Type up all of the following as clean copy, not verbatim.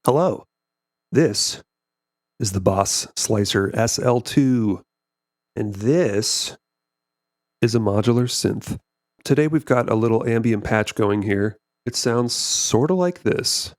Hello, this is the Boss Slicer SL2, and this is a modular synth. Today we've got a little ambient patch going here. It sounds sort of like this.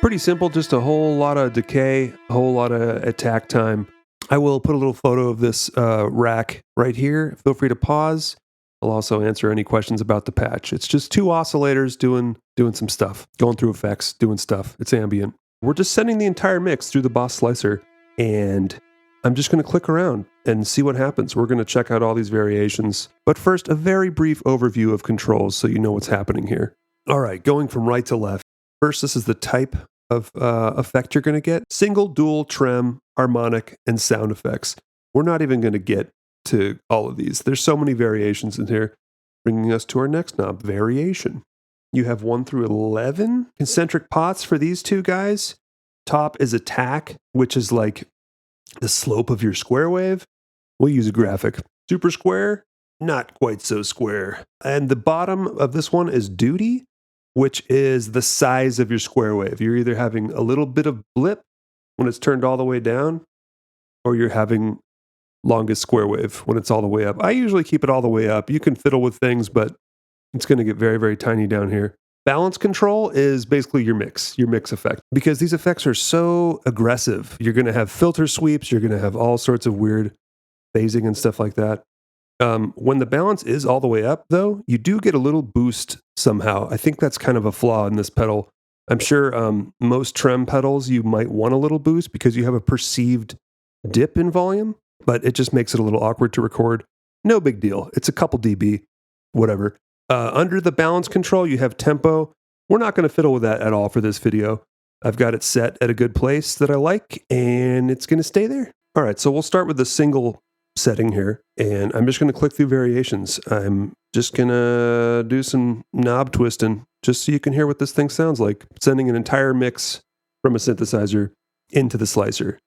Pretty simple, just a whole lot of decay, a whole lot of attack time. I will put a little photo of this rack right here. Feel free to pause. I'll also answer any questions about the patch. It's just two oscillators doing some stuff, going through effects, doing stuff. It's ambient. We're just sending the entire mix through the Boss Slicer, and I'm just going to click around and see what happens. We're going to check out all these variations. But first, a very brief overview of controls so you know what's happening here. All right, going from right to left. First, this is the type of effect you're going to get. Single, dual, trem, harmonic, and sound effects. We're not even going to get to all of these. There's so many variations in here, bringing us to our next knob, variation. You have 1 through 11 concentric pots for these two guys. Top is attack, which is like the slope of your square wave. We'll use a graphic. Super square, not quite so square. And the bottom of this one is duty, which is the size of your square wave. You're either having a little bit of blip when it's turned all the way down, or you're having longest square wave when it's all the way up. I usually keep it all the way up. You can fiddle with things, but it's going to get very, very tiny down here. Balance control is basically your mix effect, because these effects are so aggressive. You're going to have filter sweeps. You're going to have all sorts of weird phasing and stuff like that. When the balance is all the way up, though, you do get a little boost somehow. I think that's kind of a flaw in this pedal. I'm sure most trem pedals, you might want a little boost because you have a perceived dip in volume, but it just makes it a little awkward to record. No big deal. It's a couple dB, whatever. Under the balance control, you have tempo. We're not going to fiddle with that at all for this video. I've got it set at a good place that I like, and it's going to stay there. All right, so we'll start with the single setting here, and I'm just going to click through variations. I'm just going to do some knob twisting just so you can hear what this thing sounds like, sending an entire mix from a synthesizer into the slicer.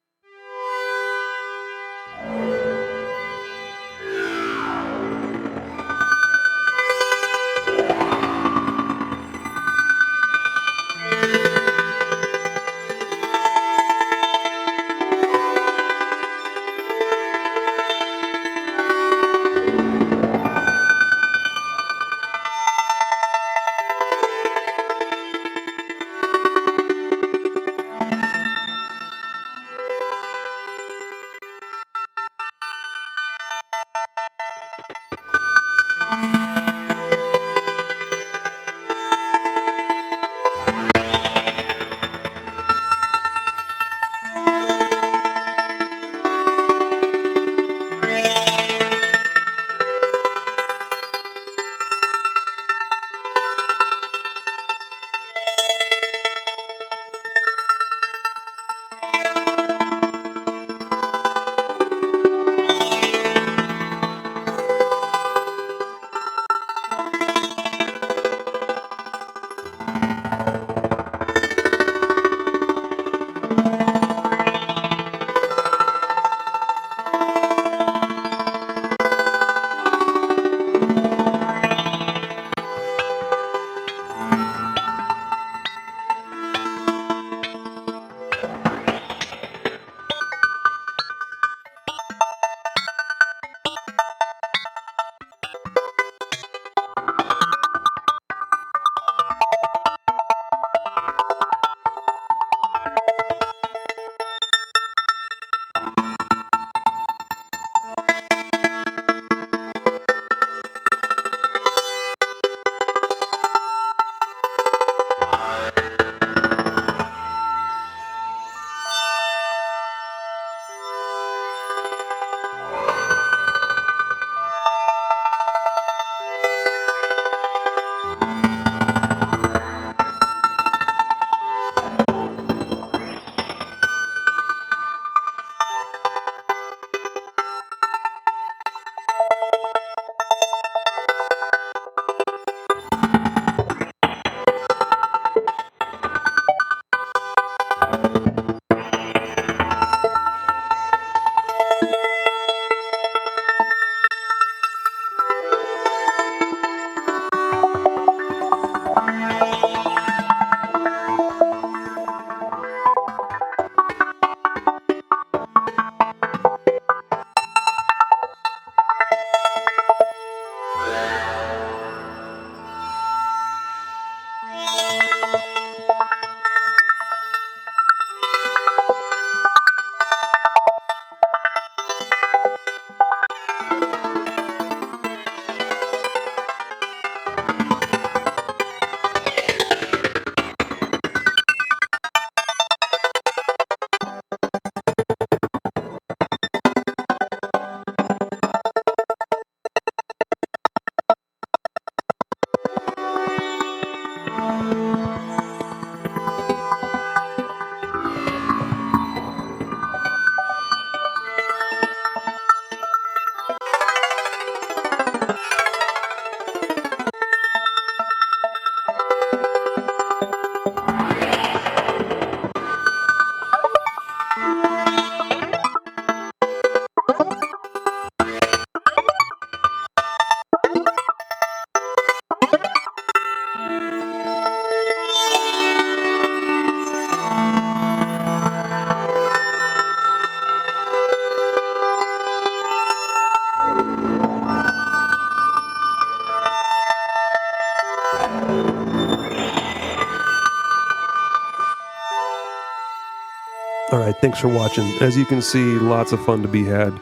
Thanks for watching. As you can see, lots of fun to be had.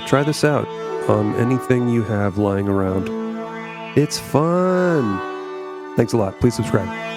Try this out on anything you have lying around. It's fun. Thanks a lot. Please subscribe.